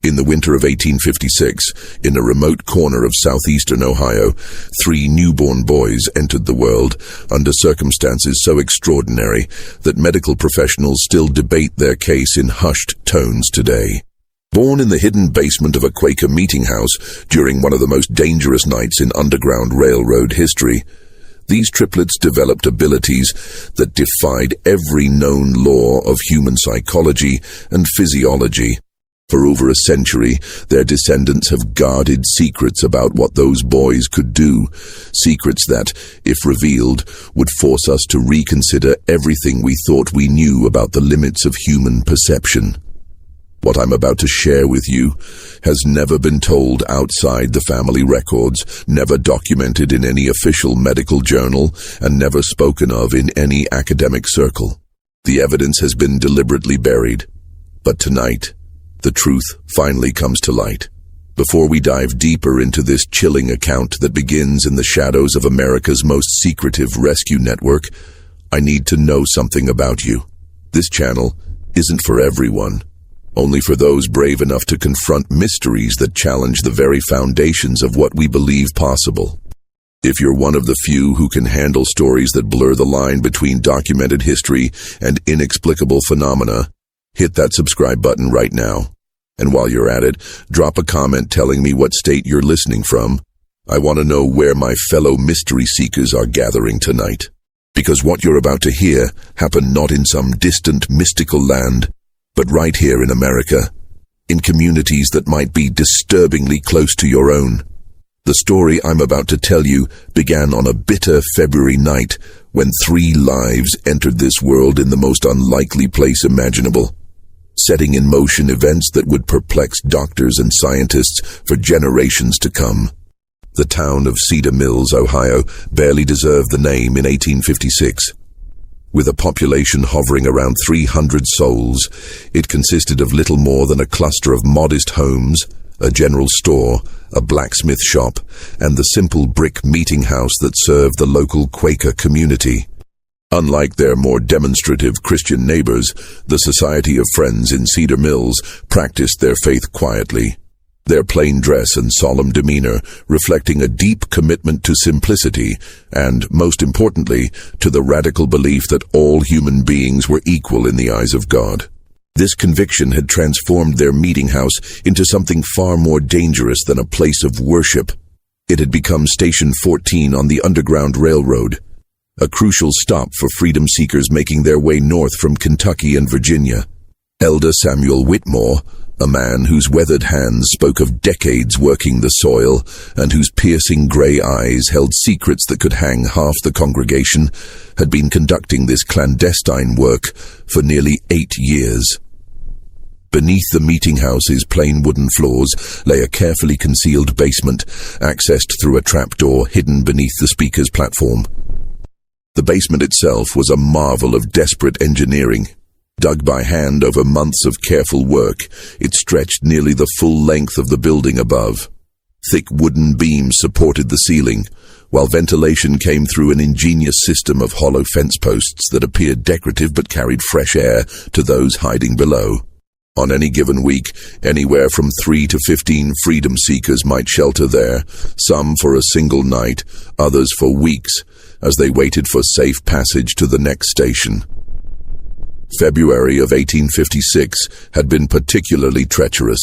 In the winter of 1856, in a remote corner of southeastern Ohio, 3 newborn boys entered the world under circumstances so extraordinary that medical professionals still debate their case in hushed tones today. Born in the hidden basement of a Quaker meeting house during one of the most dangerous nights in Underground Railroad history, these triplets developed abilities that defied every known law of human psychology and physiology. For over a century, their descendants have guarded secrets about what those boys could do, secrets that, if revealed, would force us to reconsider everything we thought we knew about the limits of human perception. What I'm about to share with you has never been told outside the family records, never documented in any official medical journal, and never spoken of in any academic circle. The evidence has been deliberately buried. But tonight, the truth finally comes to light. Before we dive deeper into this chilling account that begins in the shadows of America's most secretive rescue network, I need to know something about you. This channel isn't for everyone. Only for those brave enough to confront mysteries that challenge the very foundations of what we believe possible. If you're one of the few who can handle stories that blur the line between documented history and inexplicable phenomena, hit that subscribe button right now. And while you're at it, drop a comment telling me what state you're listening from. I want to know where my fellow mystery seekers are gathering tonight. Because what you're about to hear happened not in some distant mystical land, but right here in America, in communities that might be disturbingly close to your own. The story I'm about to tell you began on a bitter February night when 3 lives entered this world in the most unlikely place imaginable, setting in motion events that would perplex doctors and scientists for generations to come. The town of Cedar Mills, Ohio, barely deserved the name in 1856. With a population hovering around 300 souls, it consisted of little more than a cluster of modest homes, a general store, a blacksmith shop, and the simple brick meeting house that served the local Quaker community. Unlike their more demonstrative Christian neighbors, the Society of Friends in Cedar Mills practiced their faith quietly, their plain dress and solemn demeanor reflecting a deep commitment to simplicity and, most importantly, to the radical belief that all human beings were equal in the eyes of God. This conviction had transformed their meeting house into something far more dangerous than a place of worship. It had become Station 14 on the Underground Railroad, a crucial stop for freedom seekers making their way north from Kentucky and Virginia. Elder Samuel Whitmore, a man whose weathered hands spoke of decades working the soil and whose piercing gray eyes held secrets that could hang half the congregation, had been conducting this clandestine work for nearly 8 years. Beneath the meeting house's plain wooden floors lay a carefully concealed basement, accessed through a trapdoor hidden beneath the speaker's platform. The basement itself was a marvel of desperate engineering. Dug by hand over months of careful work, it stretched nearly the full length of the building above. Thick wooden beams supported the ceiling, while ventilation came through an ingenious system of hollow fence posts that appeared decorative but carried fresh air to those hiding below. On any given week, anywhere from 3 to 15 freedom seekers might shelter there, some for a single night, others for weeks, as they waited for safe passage to the next station. February of 1856 had been particularly treacherous.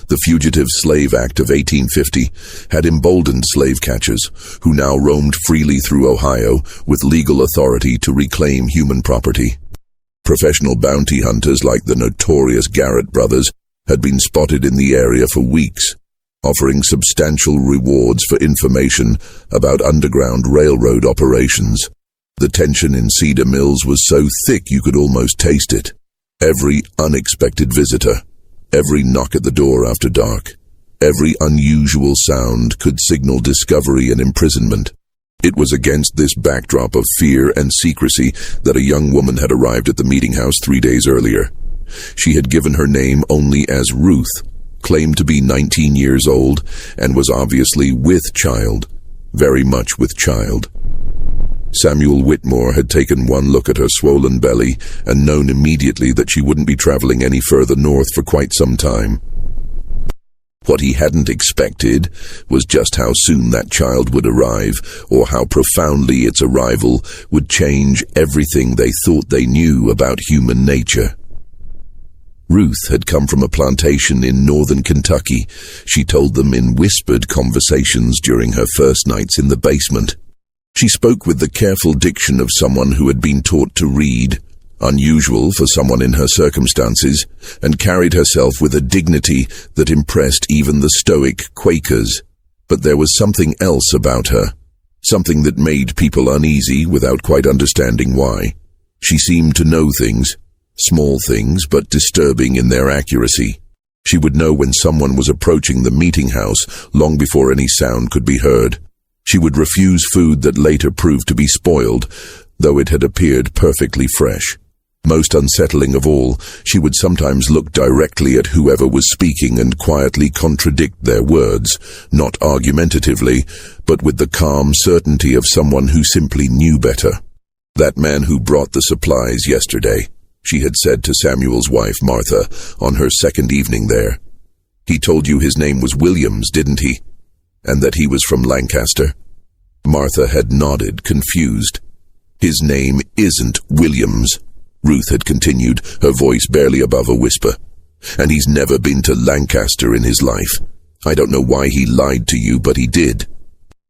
The Fugitive Slave Act of 1850 had emboldened slave catchers, who now roamed freely through Ohio with legal authority to reclaim human property. Professional bounty hunters like the notorious Garrett brothers had been spotted in the area for weeks, offering substantial rewards for information about Underground Railroad operations. The tension in Cedar Mills was so thick you could almost taste it. Every unexpected visitor, every knock at the door after dark, every unusual sound could signal discovery and imprisonment. It was against this backdrop of fear and secrecy that a young woman had arrived at the meeting house 3 days earlier. She had given her name only as Ruth, claimed to be 19 years old, and was obviously with child, very much with child. Samuel Whitmore had taken one look at her swollen belly and known immediately that she wouldn't be traveling any further north for quite some time. What he hadn't expected was just how soon that child would arrive, or how profoundly its arrival would change everything they thought they knew about human nature. Ruth had come from a plantation in northern Kentucky, she told them in whispered conversations during her first nights in the basement. She spoke with the careful diction of someone who had been taught to read, unusual for someone in her circumstances, and carried herself with a dignity that impressed even the stoic Quakers. But there was something else about her, something that made people uneasy without quite understanding why. She seemed to know things, small things but disturbing in their accuracy. She would know when someone was approaching the meeting house long before any sound could be heard. She would refuse food that later proved to be spoiled, though it had appeared perfectly fresh. Most unsettling of all, she would sometimes look directly at whoever was speaking and quietly contradict their words, not argumentatively, but with the calm certainty of someone who simply knew better. "That man who brought the supplies yesterday," she had said to Samuel's wife, Martha, on her second evening there. "He told you his name was Williams, didn't he? And that he was from Lancaster?" Martha had nodded, confused. "His name isn't Williams," Ruth had continued, her voice barely above a whisper. "And he's never been to Lancaster in his life. I don't know why he lied to you, but he did."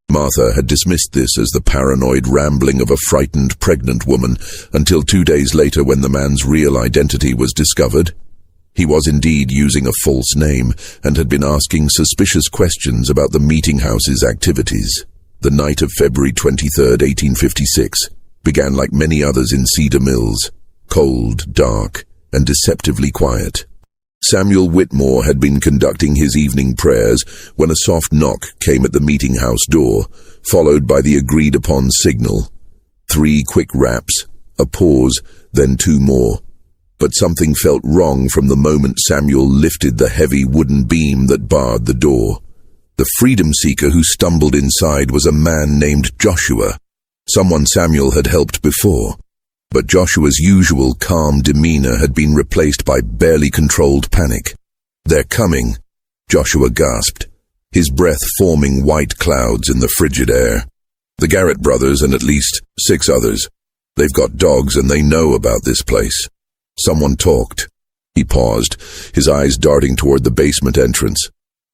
Martha had dismissed this as the paranoid rambling of a frightened pregnant woman until 2 days later when the man's real identity was discovered. He was indeed using a false name and had been asking suspicious questions about the meeting house's activities. The night of February 23rd, 1856, began like many others in Cedar Mills. Cold, dark, and deceptively quiet. Samuel Whitmore had been conducting his evening prayers when a soft knock came at the meeting house door, followed by the agreed-upon signal. 3 quick raps, a pause, then 2 more. But something felt wrong from the moment Samuel lifted the heavy wooden beam that barred the door. The freedom seeker who stumbled inside was a man named Joshua, someone Samuel had helped before. But Joshua's usual calm demeanor had been replaced by barely controlled panic. "They're coming," Joshua gasped, his breath forming white clouds in the frigid air. "The Garrett brothers and at least 6 others. They've got dogs and they know about this place." Someone talked. He paused, his eyes darting toward the basement entrance.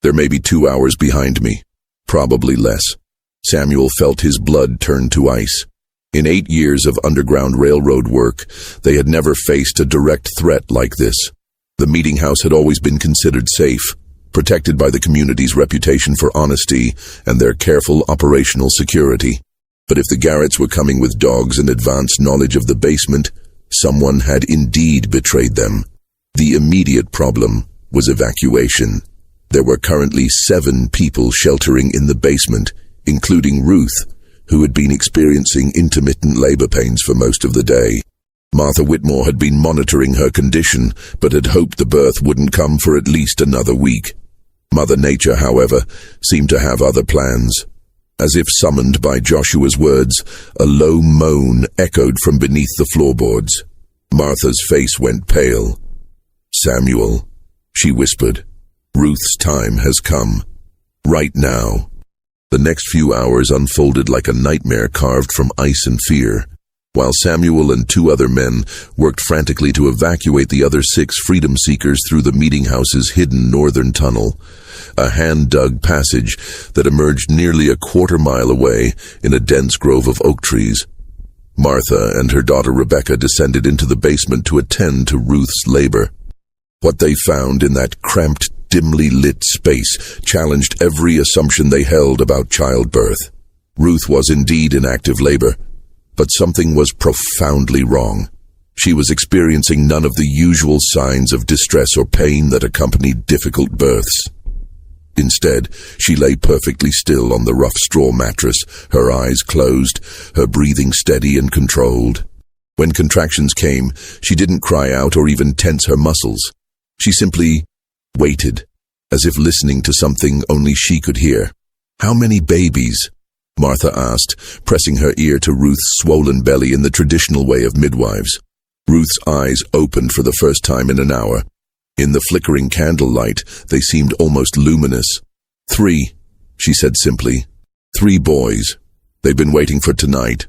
"They're maybe 2 hours behind me. Probably less." Samuel felt his blood turn to ice. In 8 years of Underground Railroad work, they had never faced a direct threat like this. The meeting house had always been considered safe, protected by the community's reputation for honesty and their careful operational security. But if the Garretts were coming with dogs and advanced knowledge of the basement, someone had indeed betrayed them. The immediate problem was evacuation. There were currently 7 people sheltering in the basement, including Ruth, who had been experiencing intermittent labor pains for most of the day. Martha Whitmore had been monitoring her condition, but had hoped the birth wouldn't come for at least another week. Mother Nature, however, seemed to have other plans. As if summoned by Joshua's words, a low moan echoed from beneath the floorboards. Martha's face went pale. "Samuel," she whispered, "Ruth's time has come. Right now." The next few hours unfolded like a nightmare carved from ice and fear. While Samuel and 2 other men worked frantically to evacuate the other 6 freedom seekers through the meeting house's hidden northern tunnel, a hand-dug passage that emerged nearly a quarter-mile away in a dense grove of oak trees. Martha and her daughter Rebecca descended into the basement to attend to Ruth's labor. What they found in that cramped, dimly lit space challenged every assumption they held about childbirth. Ruth was indeed in active labor, but something was profoundly wrong. She was experiencing none of the usual signs of distress or pain that accompanied difficult births. Instead, she lay perfectly still on the rough straw mattress, her eyes closed, her breathing steady and controlled. When contractions came, she didn't cry out or even tense her muscles. She simply waited, as if listening to something only she could hear. "How many babies?" Martha asked, pressing her ear to Ruth's swollen belly in the traditional way of midwives. Ruth's eyes opened for the first time in an hour. In the flickering candlelight, they seemed almost luminous. 3, she said simply. 3 boys. They'd been waiting for tonight.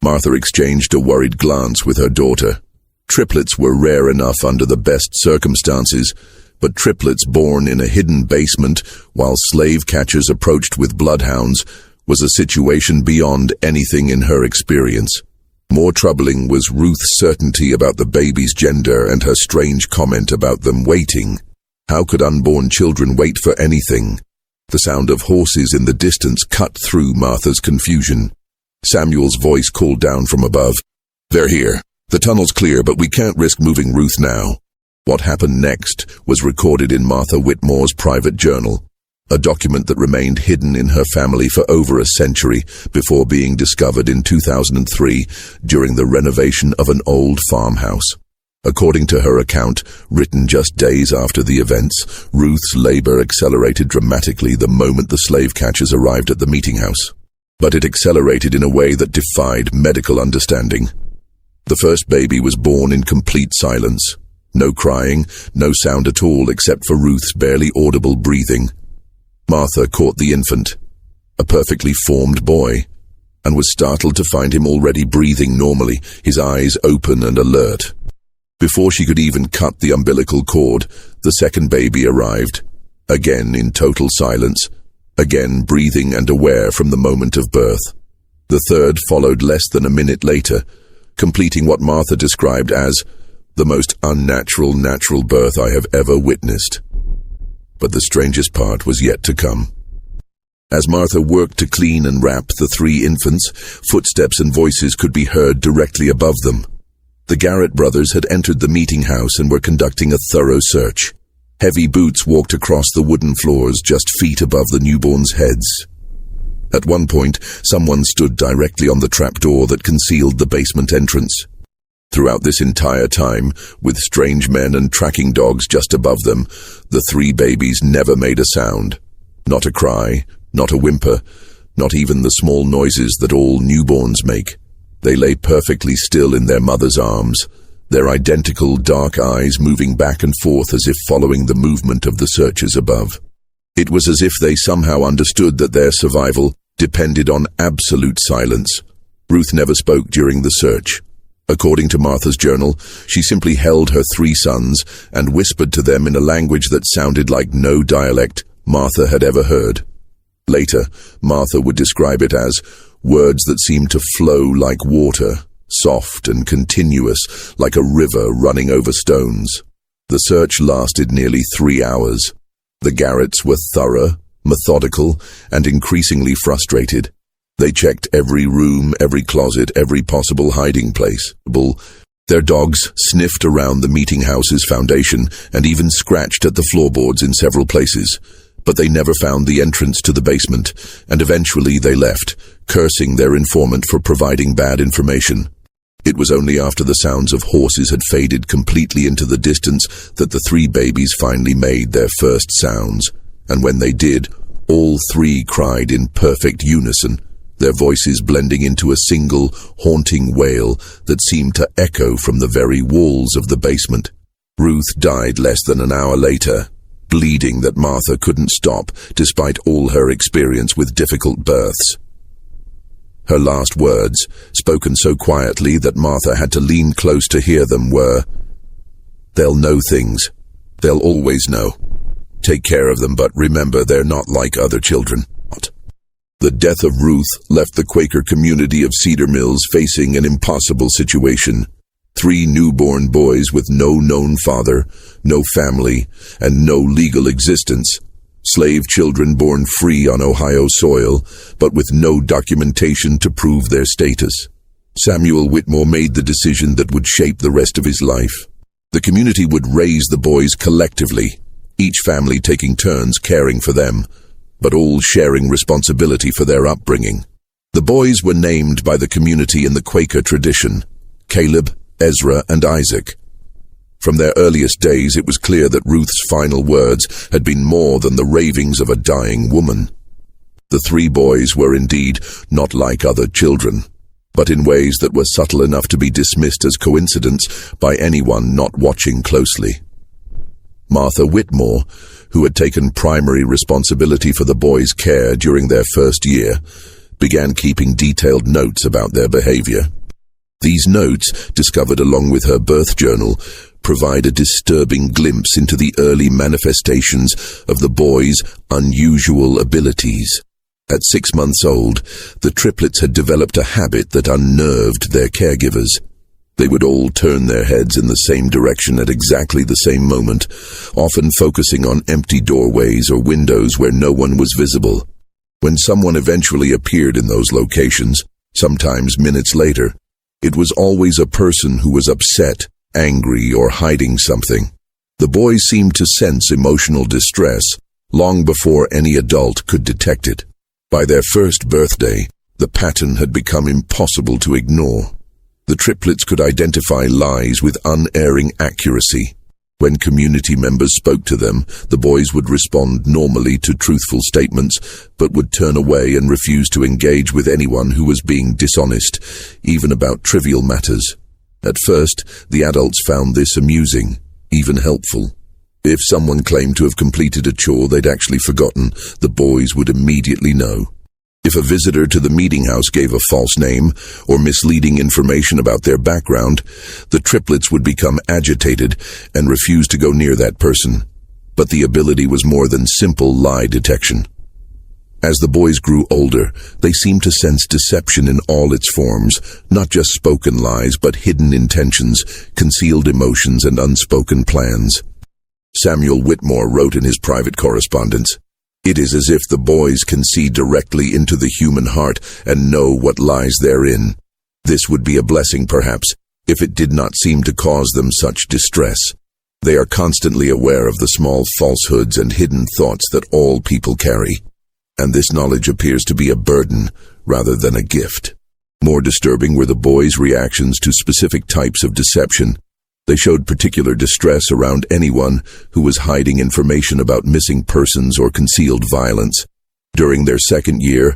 Martha exchanged a worried glance with her daughter. Triplets were rare enough under the best circumstances, but triplets born in a hidden basement while slave catchers approached with bloodhounds was a situation beyond anything in her experience. More troubling was Ruth's certainty about the baby's gender and her strange comment about them waiting. How could unborn children wait for anything? The sound of horses in the distance cut through Martha's confusion. Samuel's voice called down from above. "They're here. The tunnel's clear, but we can't risk moving Ruth now." What happened next was recorded in Martha Whitmore's private journal, a document that remained hidden in her family for over a century before being discovered in 2003 during the renovation of an old farmhouse. According to her account, written just days after the events, Ruth's labor accelerated dramatically the moment the slave catchers arrived at the meeting house. But it accelerated in a way that defied medical understanding. The first baby was born in complete silence. No crying, no sound at all except for Ruth's barely audible breathing. Martha caught the infant, a perfectly formed boy, and was startled to find him already breathing normally, his eyes open and alert. Before she could even cut the umbilical cord, the second baby arrived, again in total silence, again breathing and aware from the moment of birth. The third followed less than a minute later, completing what Martha described as the most unnatural natural birth I have ever witnessed. But the strangest part was yet to come. As Martha worked to clean and wrap the 3 infants, footsteps and voices could be heard directly above them. The Garrett brothers had entered the meeting house and were conducting a thorough search. Heavy boots walked across the wooden floors just feet above the newborns' heads. At one point, someone stood directly on the trapdoor that concealed the basement entrance. Throughout this entire time, with strange men and tracking dogs just above them, the 3 babies never made a sound. Not a cry, not a whimper, not even the small noises that all newborns make. They lay perfectly still in their mother's arms, their identical dark eyes moving back and forth as if following the movement of the searchers above. It was as if they somehow understood that their survival depended on absolute silence. Ruth never spoke during the search. According to Martha's journal, she simply held her 3 sons and whispered to them in a language that sounded like no dialect Martha had ever heard. Later, Martha would describe it as words that seemed to flow like water, soft and continuous, like a river running over stones. The search lasted nearly 3 hours. The Garretts were thorough, methodical, and increasingly frustrated. They checked every room, every closet, every possible hiding place. Their dogs sniffed around the meeting house's foundation and even scratched at the floorboards in several places. But they never found the entrance to the basement, and eventually they left, cursing their informant for providing bad information. It was only after the sounds of horses had faded completely into the distance that the 3 babies finally made their first sounds, and when they did, all 3 cried in perfect unison, their voices blending into a single, haunting wail that seemed to echo from the very walls of the basement. Ruth died less than an hour later, bleeding that Martha couldn't stop despite all her experience with difficult births. Her last words, spoken so quietly that Martha had to lean close to hear them, were, "They'll know things. They'll always know. Take care of them, but remember they're not like other children." The death of Ruth left the Quaker community of Cedar Mills facing an impossible situation. 3 newborn boys with no known father, no family, and no legal existence. Slave children born free on Ohio soil, but with no documentation to prove their status. Samuel Whitmore made the decision that would shape the rest of his life. The community would raise the boys collectively, each family taking turns caring for them, but all sharing responsibility for their upbringing. The boys were named by the community in the Quaker tradition: Caleb, Ezra, and Isaac. From their earliest days, it was clear that Ruth's final words had been more than the ravings of a dying woman. The 3 boys were indeed not like other children, but in ways that were subtle enough to be dismissed as coincidence by anyone not watching closely. Martha Whitmore, who had taken primary responsibility for the boys' care during their first year, began keeping detailed notes about their behavior. These notes, discovered along with her birth journal, provide a disturbing glimpse into the early manifestations of the boys' unusual abilities. At 6 months old, the triplets had developed a habit that unnerved their caregivers. They would all turn their heads in the same direction at exactly the same moment, often focusing on empty doorways or windows where no one was visible. When someone eventually appeared in those locations, sometimes minutes later, it was always a person who was upset, angry, or hiding something. The boys seemed to sense emotional distress long before any adult could detect it. By their first birthday, the pattern had become impossible to ignore. The triplets could identify lies with unerring accuracy. When community members spoke to them, the boys would respond normally to truthful statements, but would turn away and refuse to engage with anyone who was being dishonest, even about trivial matters. At first, the adults found this amusing, even helpful. If someone claimed to have completed a chore they'd actually forgotten, the boys would immediately know. If a visitor to the meeting house gave a false name or misleading information about their background, the triplets would become agitated and refuse to go near that person. But the ability was more than simple lie detection. As the boys grew older, they seemed to sense deception in all its forms, not just spoken lies, but hidden intentions, concealed emotions, and unspoken plans. Samuel Whitmore wrote in his private correspondence, "It is as if the boys can see directly into the human heart and know what lies therein. This would be a blessing, perhaps, if it did not seem to cause them such distress. They are constantly aware of the small falsehoods and hidden thoughts that all people carry. And this knowledge appears to be a burden rather than a gift." More disturbing were the boys' reactions to specific types of deception. They showed particular distress around anyone who was hiding information about missing persons or concealed violence. During their second year,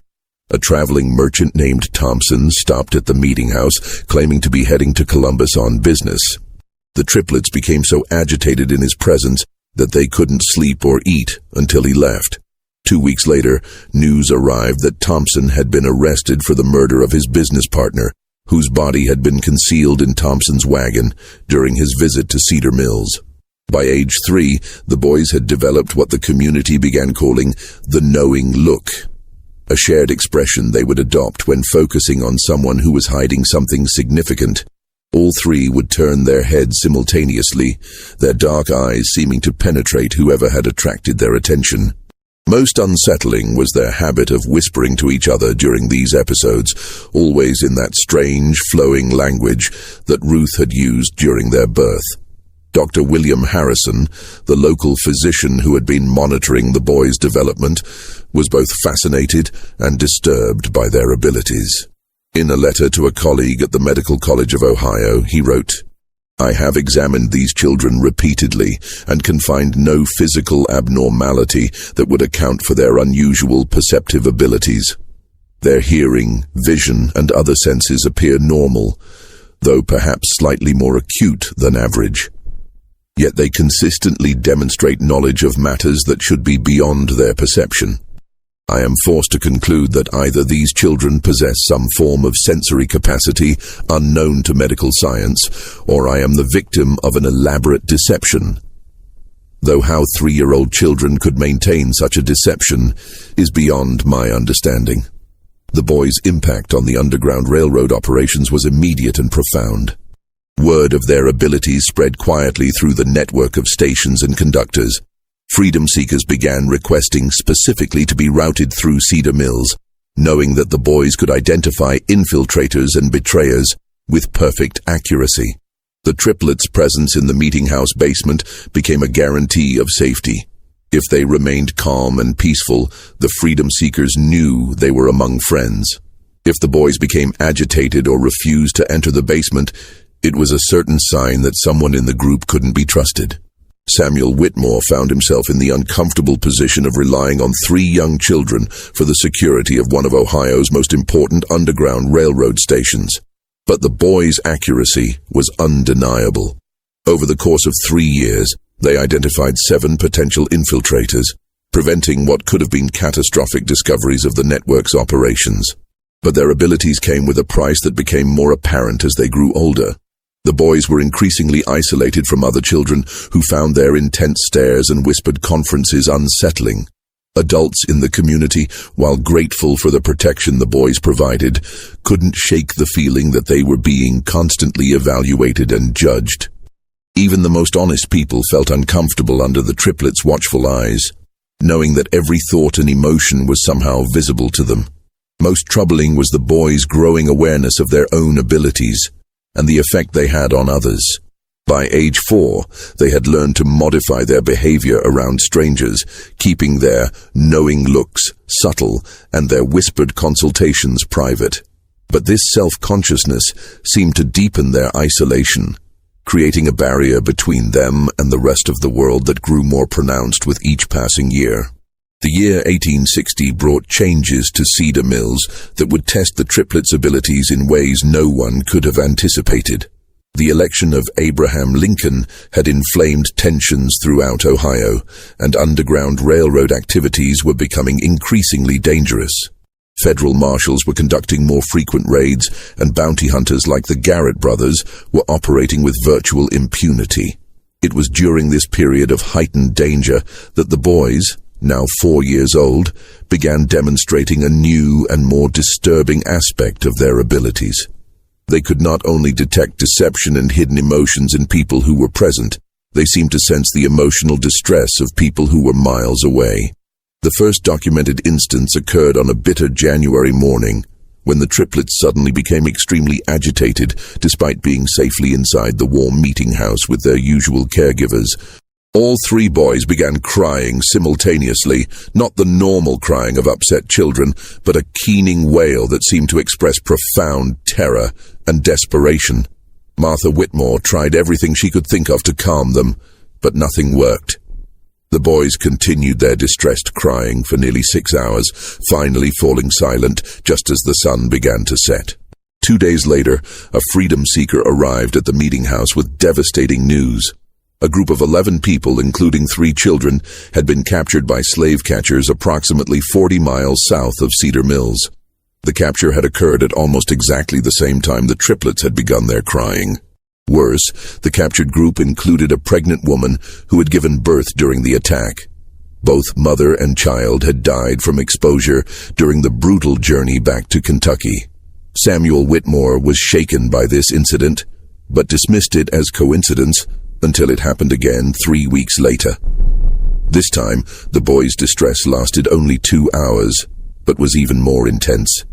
a traveling merchant named Thompson stopped at the meeting house, claiming to be heading to Columbus on business. The triplets became so agitated in his presence that they couldn't sleep or eat until he left. 2 weeks later, news arrived that Thompson had been arrested for the murder of his business partner, whose body had been concealed in Thompson's wagon during his visit to Cedar Mills. By age 3, the boys had developed what the community began calling the knowing look, a shared expression they would adopt when focusing on someone who was hiding something significant. All 3 would turn their heads simultaneously, their dark eyes seeming to penetrate whoever had attracted their attention. Most unsettling was their habit of whispering to each other during these episodes, always in that strange, flowing language that Ruth had used during their birth. Dr. William Harrison, the local physician who had been monitoring the boys' development, was both fascinated and disturbed by their abilities. In a letter to a colleague at the Medical College of Ohio, he wrote, "I have examined these children repeatedly and can find no physical abnormality that would account for their unusual perceptive abilities. Their hearing, vision, and other senses appear normal, though perhaps slightly more acute than average. Yet they consistently demonstrate knowledge of matters that should be beyond their perception. I am forced to conclude that either these children possess some form of sensory capacity unknown to medical science, or I am the victim of an elaborate deception. Though how 3-year-old children could maintain such a deception is beyond my understanding." The boys' impact on the Underground Railroad operations was immediate and profound. Word of their abilities spread quietly through the network of stations and conductors. Freedom seekers began requesting specifically to be routed through Cedar Mills, knowing that the boys could identify infiltrators and betrayers with perfect accuracy. The triplets' presence in the meeting house basement became a guarantee of safety. If they remained calm and peaceful, the freedom seekers knew they were among friends. If the boys became agitated or refused to enter the basement, it was a certain sign that someone in the group couldn't be trusted. Samuel Whitmore found himself in the uncomfortable position of relying on 3 young children for the security of one of Ohio's most important Underground Railroad stations. But the boys' accuracy was undeniable. Over the course of 3 years, They identified 7 potential infiltrators, preventing what could have been catastrophic discoveries of the network's operations. But their abilities came with a price that became more apparent as they grew older. The boys were increasingly isolated from other children who found their intense stares and whispered conferences unsettling. Adults in the community, while grateful for the protection the boys provided, couldn't shake the feeling that they were being constantly evaluated and judged. Even the most honest people felt uncomfortable under the triplets' watchful eyes, knowing that every thought and emotion was somehow visible to them. Most troubling was the boys' growing awareness of their own abilities and the effect they had on others. By age 4, they had learned to modify their behavior around strangers, keeping their knowing looks subtle and their whispered consultations private. But this self-consciousness seemed to deepen their isolation, creating a barrier between them and the rest of the world that grew more pronounced with each passing year. The year 1860 brought changes to Cedar Mills that would test the triplets' abilities in ways no one could have anticipated. The election of Abraham Lincoln had inflamed tensions throughout Ohio, and underground railroad activities were becoming increasingly dangerous. Federal marshals were conducting more frequent raids, and bounty hunters like the Garrett brothers were operating with virtual impunity. It was during this period of heightened danger that the boys, now 4 years old, began demonstrating a new and more disturbing aspect of their abilities. They could not only detect deception and hidden emotions in people who were present, they seemed to sense the emotional distress of people who were miles away. The first documented instance occurred on a bitter January morning, when the triplets suddenly became extremely agitated despite being safely inside the warm meeting house with their usual caregivers. All 3 boys began crying simultaneously, not the normal crying of upset children, but a keening wail that seemed to express profound terror and desperation. Martha Whitmore tried everything she could think of to calm them, but nothing worked. The boys continued their distressed crying for nearly 6 hours, finally falling silent just as the sun began to set. 2 days later, a freedom seeker arrived at the meeting house with devastating news. A group of 11 people, including 3 children, had been captured by slave catchers approximately 40 miles south of Cedar Mills. The capture had occurred at almost exactly the same time the triplets had begun their crying. Worse, the captured group included a pregnant woman who had given birth during the attack. Both mother and child had died from exposure during the brutal journey back to Kentucky. Samuel Whitmore was shaken by this incident, but dismissed it as coincidence until it happened again 3 weeks later. This time, the boys' distress lasted only 2 hours, but was even more intense.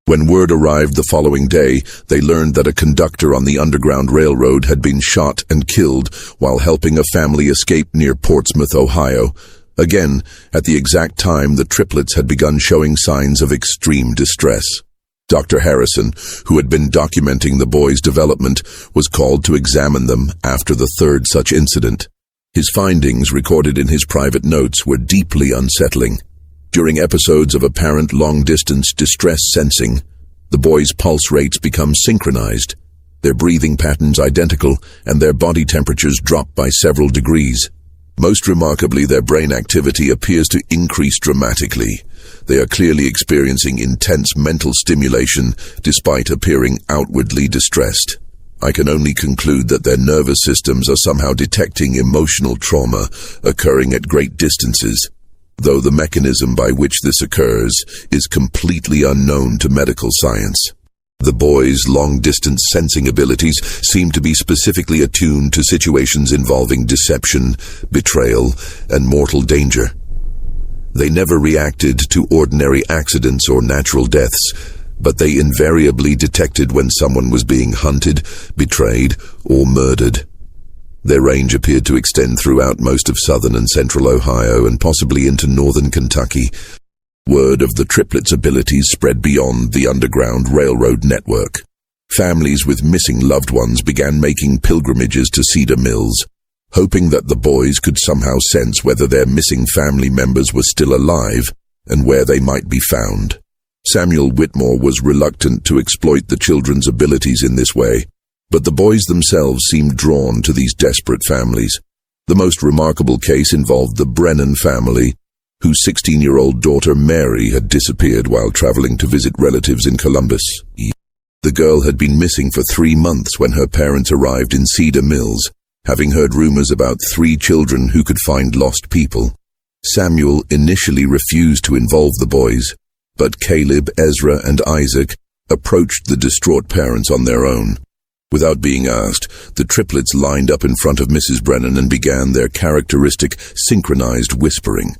When word arrived the following day, they learned that a conductor on the Underground Railroad had been shot and killed while helping a family escape near Portsmouth, Ohio. Again, at the exact time the triplets had begun showing signs of extreme distress. Dr. Harrison, who had been documenting the boys' development, was called to examine them after the 3rd such incident. His findings, recorded in his private notes, were deeply unsettling. During episodes of apparent long-distance distress sensing, the boys' pulse rates become synchronized, their breathing patterns identical, and their body temperatures drop by several degrees. Most remarkably, their brain activity appears to increase dramatically. They are clearly experiencing intense mental stimulation despite appearing outwardly distressed. I can only conclude that their nervous systems are somehow detecting emotional trauma occurring at great distances, though the mechanism by which this occurs is completely unknown to medical science. The boys' long-distance sensing abilities seem to be specifically attuned to situations involving deception, betrayal, and mortal danger. They never reacted to ordinary accidents or natural deaths, but they invariably detected when someone was being hunted, betrayed, or murdered. Their range appeared to extend throughout most of southern and central Ohio and possibly into northern Kentucky. Word of the triplets' abilities spread beyond the Underground Railroad network. Families with missing loved ones began making pilgrimages to Cedar Mills, hoping that the boys could somehow sense whether their missing family members were still alive and where they might be found. Samuel Whitmore was reluctant to exploit the children's abilities in this way, but the boys themselves seemed drawn to these desperate families. The most remarkable case involved the Brennan family, whose 16-year-old daughter Mary had disappeared while traveling to visit relatives in Columbus. The girl had been missing for 3 months when her parents arrived in Cedar Mills, having heard rumors about 3 children who could find lost people. Samuel initially refused to involve the boys, but Caleb, Ezra, and Isaac approached the distraught parents on their own. Without being asked, the triplets lined up in front of Mrs. Brennan and began their characteristic synchronized whispering.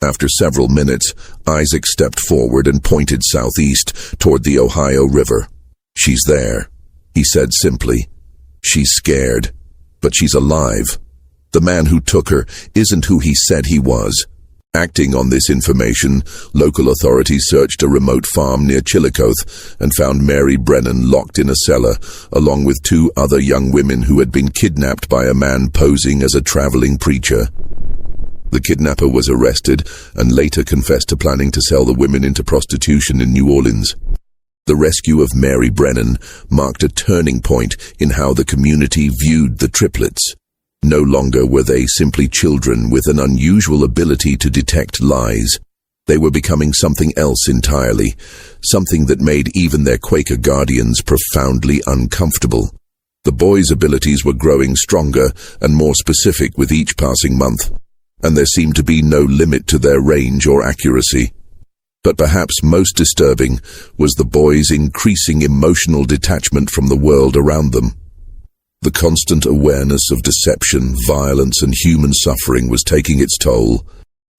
After several minutes, Isaac stepped forward and pointed southeast toward the Ohio River. "She's there," he said simply. "She's scared, but she's alive. The man who took her isn't who he said he was." Acting on this information, local authorities searched a remote farm near Chillicothe and found Mary Brennan locked in a cellar, along with 2 other young women who had been kidnapped by a man posing as a traveling preacher. The kidnapper was arrested and later confessed to planning to sell the women into prostitution in New Orleans. The rescue of Mary Brennan marked a turning point in how the community viewed the triplets. No longer were they simply children with an unusual ability to detect lies. They were becoming something else entirely, something that made even their Quaker guardians profoundly uncomfortable. The boys' abilities were growing stronger and more specific with each passing month, and there seemed to be no limit to their range or accuracy. But perhaps most disturbing was the boys' increasing emotional detachment from the world around them. The constant awareness of deception, violence, and human suffering was taking its toll.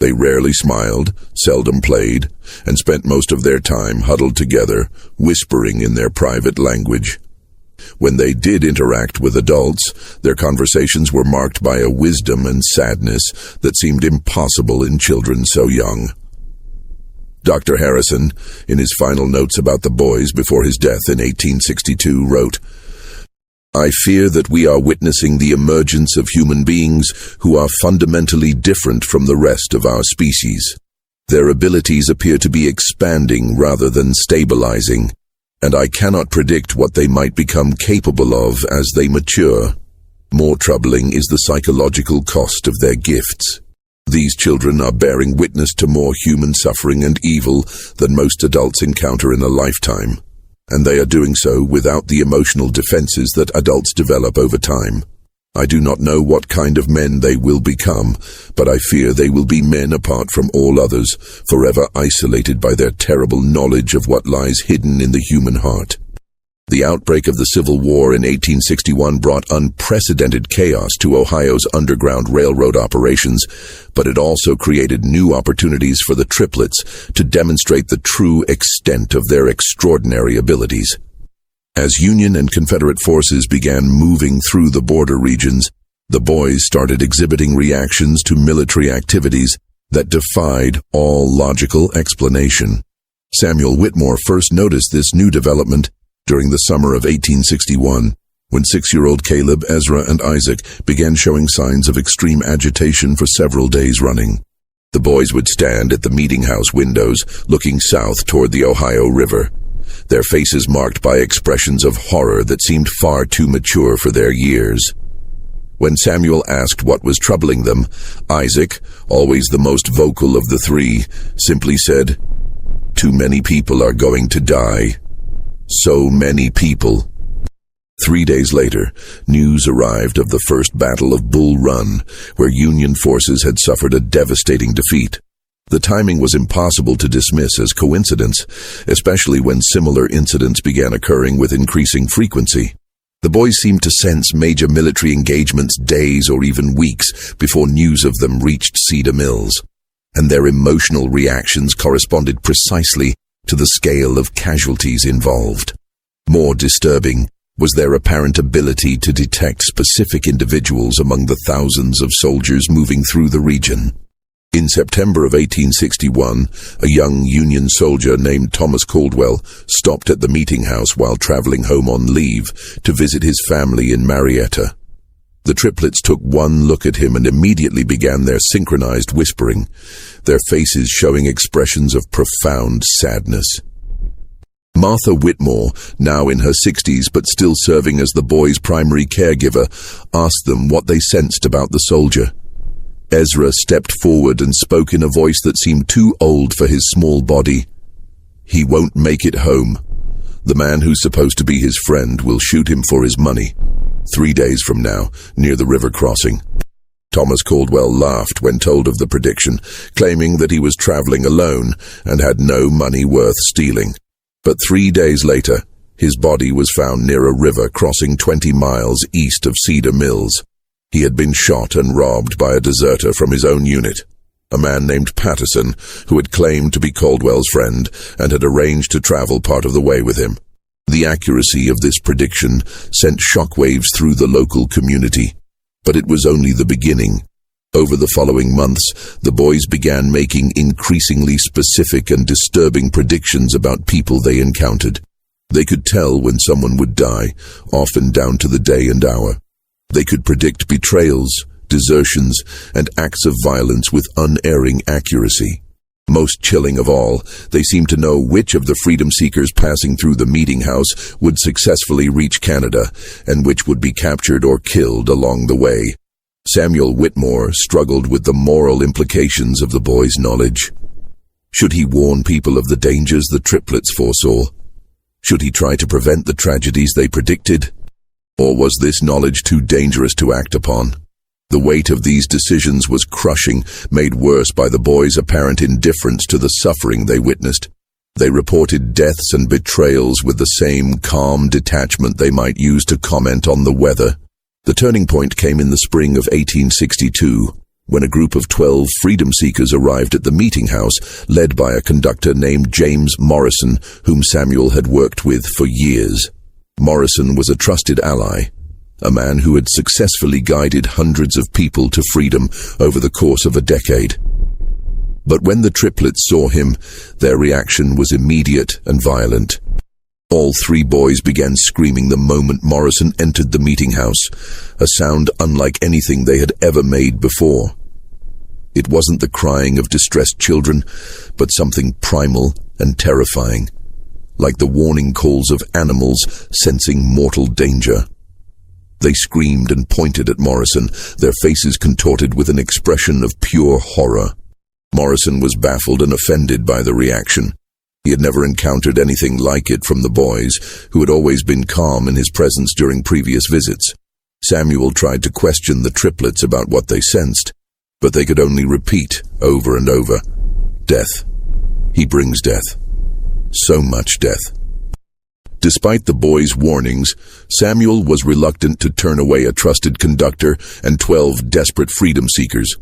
They rarely smiled, seldom played, and spent most of their time huddled together, whispering in their private language. When they did interact with adults, their conversations were marked by a wisdom and sadness that seemed impossible in children so young. Dr. Harrison, in his final notes about the boys before his death in 1862, wrote, "I fear that we are witnessing the emergence of human beings who are fundamentally different from the rest of our species. Their abilities appear to be expanding rather than stabilizing, and I cannot predict what they might become capable of as they mature. More troubling is the psychological cost of their gifts. These children are bearing witness to more human suffering and evil than most adults encounter in a lifetime, and they are doing so without the emotional defenses that adults develop over time. I do not know what kind of men they will become, but I fear they will be men apart from all others, forever isolated by their terrible knowledge of what lies hidden in the human heart." The outbreak of the Civil War in 1861 brought unprecedented chaos to Ohio's Underground Railroad operations, but it also created new opportunities for the triplets to demonstrate the true extent of their extraordinary abilities. As Union and Confederate forces began moving through the border regions, the boys started exhibiting reactions to military activities that defied all logical explanation. Samuel Whitmore first noticed this new development during the summer of 1861, when 6-year-old Caleb, Ezra, and Isaac began showing signs of extreme agitation for several days running. The boys would stand at the meeting house windows, looking south toward the Ohio River, their faces marked by expressions of horror that seemed far too mature for their years. When Samuel asked what was troubling them, Isaac, always the most vocal of the 3, simply said, "Too many people are going to die. So many people." 3 days later, news arrived of the First Battle of Bull Run, where Union forces had suffered a devastating defeat. The timing was impossible to dismiss as coincidence, especially when similar incidents began occurring with increasing frequency. The boys seemed to sense major military engagements days or even weeks before news of them reached Cedar Mills, and their emotional reactions corresponded precisely to the scale of casualties involved. More disturbing was their apparent ability to detect specific individuals among the thousands of soldiers moving through the region. In September of 1861, a young Union soldier named Thomas Caldwell stopped at the meeting house while traveling home on leave to visit his family in Marietta. The triplets took one look at him and immediately began their synchronized whispering, their faces showing expressions of profound sadness. Martha Whitmore, now in her 60s but still serving as the boys' primary caregiver, asked them what they sensed about the soldier. Ezra stepped forward and spoke in a voice that seemed too old for his small body. "He won't make it home. The man who's supposed to be his friend will shoot him for his money. 3 days from now, near the river crossing." Thomas Caldwell laughed when told of the prediction, claiming that he was traveling alone and had no money worth stealing. But 3 days later, his body was found near a river crossing 20 miles east of Cedar Mills. He had been shot and robbed by a deserter from his own unit, a man named Patterson, who had claimed to be Caldwell's friend and had arranged to travel part of the way with him. The accuracy of this prediction sent shockwaves through the local community, but it was only the beginning. Over the following months, the boys began making increasingly specific and disturbing predictions about people they encountered. They could tell when someone would die, often down to the day and hour. They could predict betrayals, desertions, and acts of violence with unerring accuracy. Most chilling of all, they seemed to know which of the freedom seekers passing through the meeting house would successfully reach Canada, and which would be captured or killed along the way. Samuel Whitmore struggled with the moral implications of the boy's knowledge. Should he warn people of the dangers the triplets foresaw? Should he try to prevent the tragedies they predicted? Or was this knowledge too dangerous to act upon? The weight of these decisions was crushing, made worse by the boys' apparent indifference to the suffering they witnessed. They reported deaths and betrayals with the same calm detachment they might use to comment on the weather. The turning point came in the spring of 1862, when a group of 12 freedom seekers arrived at the meeting house, led by a conductor named James Morrison, whom Samuel had worked with for years. Morrison was a trusted ally, a man who had successfully guided hundreds of people to freedom over the course of a decade. But when the triplets saw him, their reaction was immediate and violent. All 3 boys began screaming the moment Morrison entered the meeting house, a sound unlike anything they had ever made before. It wasn't the crying of distressed children, but something primal and terrifying, like the warning calls of animals sensing mortal danger. They screamed and pointed at Morrison, their faces contorted with an expression of pure horror. Morrison was baffled and offended by the reaction. He had never encountered anything like it from the boys, who had always been calm in his presence during previous visits. Samuel tried to question the triplets about what they sensed, but they could only repeat over and over, "Death. He brings death. So much death." Despite the boys' warnings, Samuel was reluctant to turn away a trusted conductor and 12 desperate freedom seekers.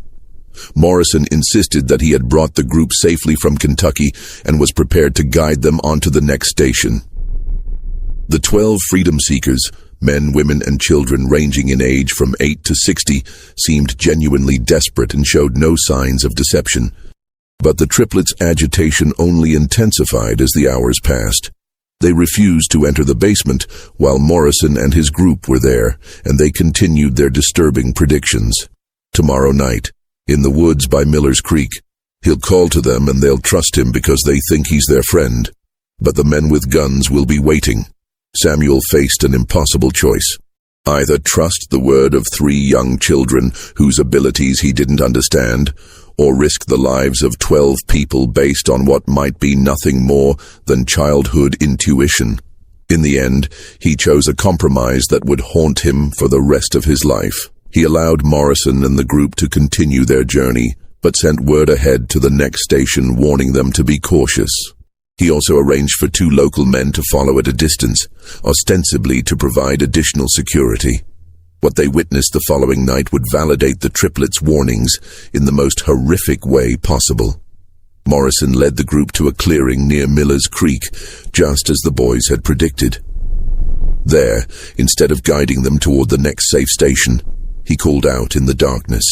Morrison insisted that he had brought the group safely from Kentucky and was prepared to guide them onto the next station. The 12 freedom seekers, men, women, and children ranging in age from 8 to 60, seemed genuinely desperate and showed no signs of deception. But the triplets' agitation only intensified as the hours passed. They refused to enter the basement while Morrison and his group were there, and they continued their disturbing predictions. "Tomorrow night, in the woods by Miller's Creek, he'll call to them and they'll trust him because they think he's their friend. But the men with guns will be waiting." Samuel faced an impossible choice. Either trust the word of 3 young children whose abilities he didn't understand, or risk the lives of 12 people based on what might be nothing more than childhood intuition. In the end, he chose a compromise that would haunt him for the rest of his life. He allowed Morrison and the group to continue their journey, but sent word ahead to the next station warning them to be cautious. He also arranged for 2 local men to follow at a distance, ostensibly to provide additional security. What they witnessed the following night would validate the triplets' warnings in the most horrific way possible. Morrison led the group to a clearing near Miller's Creek, just as the boys had predicted. There, instead of guiding them toward the next safe station, he called out in the darkness.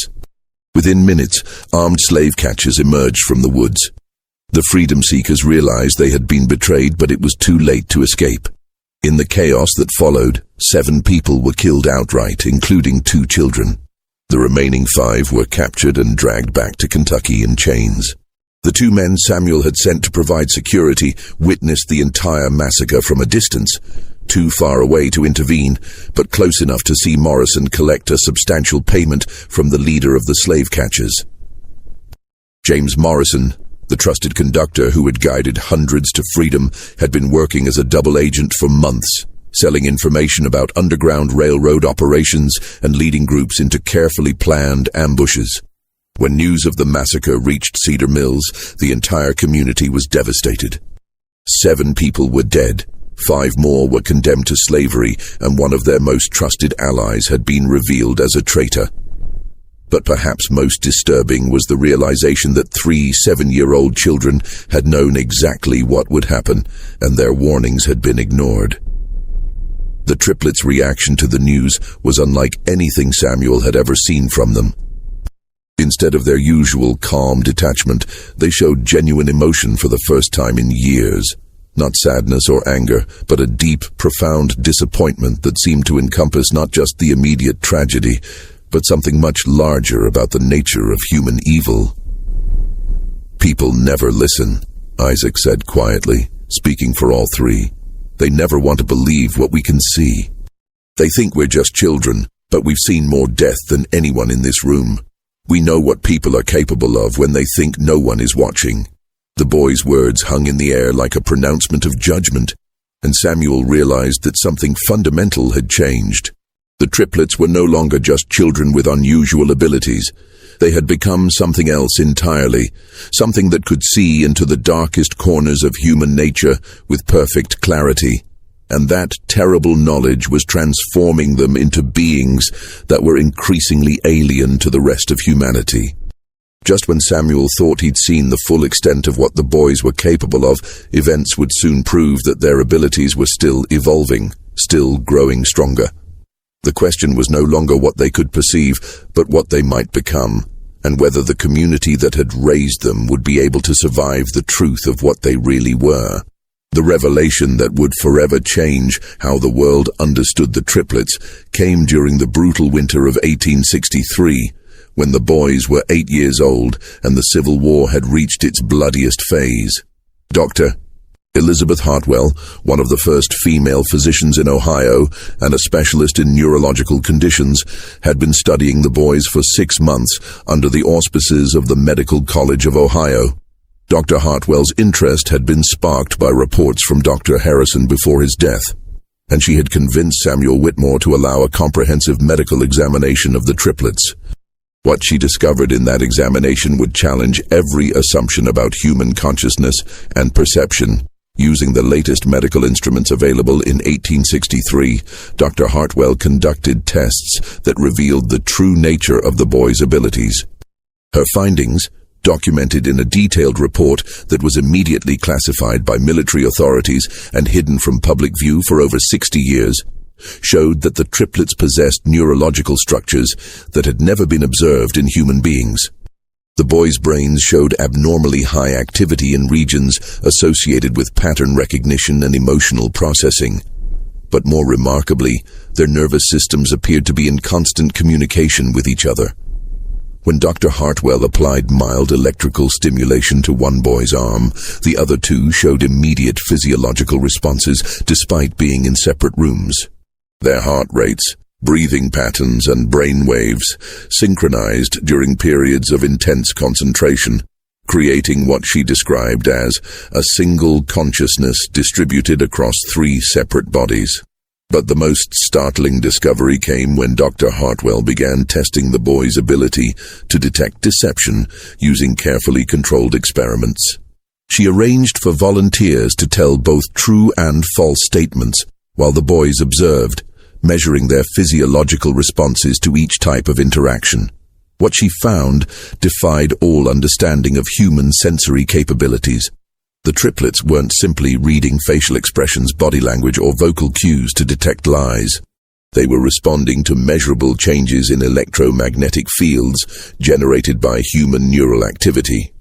Within minutes, armed slave catchers emerged from the woods. The freedom seekers realized they had been betrayed, but it was too late to escape. In the chaos that followed, 7 people were killed outright, including 2 children. The remaining 5 were captured and dragged back to Kentucky in chains. The two men Samuel had sent to provide security witnessed the entire massacre from a distance, too far away to intervene, but close enough to see Morrison collect a substantial payment from the leader of the slave catchers. James Morrison, the trusted conductor who had guided hundreds to freedom, had been working as a double agent for months, selling information about underground railroad operations and leading groups into carefully planned ambushes. When news of the massacre reached Cedar Mills, the entire community was devastated. 7 people were dead, 5 more were condemned to slavery, and one of their most trusted allies had been revealed as a traitor. But perhaps most disturbing was the realization that 3 7-year-old children had known exactly what would happen, and their warnings had been ignored. The triplets' reaction to the news was unlike anything Samuel had ever seen from them. Instead of their usual calm detachment, they showed genuine emotion for the first time in years. Not sadness or anger, but a deep, profound disappointment that seemed to encompass not just the immediate tragedy, but something much larger about the nature of human evil. "People never listen," Isaac said quietly, speaking for all 3. "They never want to believe what we can see. They think we're just children, but we've seen more death than anyone in this room. We know what people are capable of when they think no one is watching." The boy's words hung in the air like a pronouncement of judgment, and Samuel realized that something fundamental had changed. The triplets were no longer just children with unusual abilities. They had become something else entirely, something that could see into the darkest corners of human nature with perfect clarity. And that terrible knowledge was transforming them into beings that were increasingly alien to the rest of humanity. Just when Samuel thought he'd seen the full extent of what the boys were capable of, events would soon prove that their abilities were still evolving, still growing stronger. The question was no longer what they could perceive, but what they might become, and whether the community that had raised them would be able to survive the truth of what they really were. The revelation that would forever change how the world understood the triplets came during the brutal winter of 1863, when the boys were 8 years old and the Civil War had reached its bloodiest phase. Dr. Elizabeth Hartwell, one of the first female physicians in Ohio and a specialist in neurological conditions, had been studying the boys for 6 months under the auspices of the Medical College of Ohio. Dr. Hartwell's interest had been sparked by reports from Dr. Harrison before his death, and she had convinced Samuel Whitmore to allow a comprehensive medical examination of the triplets. What she discovered in that examination would challenge every assumption about human consciousness and perception. Using the latest medical instruments available in 1863, Dr. Hartwell conducted tests that revealed the true nature of the boys' abilities. Her findings, documented in a detailed report that was immediately classified by military authorities and hidden from public view for over 60 years, showed that the triplets possessed neurological structures that had never been observed in human beings. The boys' brains showed abnormally high activity in regions associated with pattern recognition and emotional processing. But more remarkably, their nervous systems appeared to be in constant communication with each other. When Dr. Hartwell applied mild electrical stimulation to one boy's arm, the other 2 showed immediate physiological responses despite being in separate rooms. Their heart rates, breathing patterns, and brain waves synchronized during periods of intense concentration, creating what she described as a single consciousness distributed across 3 separate bodies. But the most startling discovery came when Dr. Hartwell began testing the boys' ability to detect deception using carefully controlled experiments. She arranged for volunteers to tell both true and false statements while the boys observed, measuring their physiological responses to each type of interaction. What she found defied all understanding of human sensory capabilities. The triplets weren't simply reading facial expressions, body language, or vocal cues to detect lies. They were responding to measurable changes in electromagnetic fields generated by human neural activity.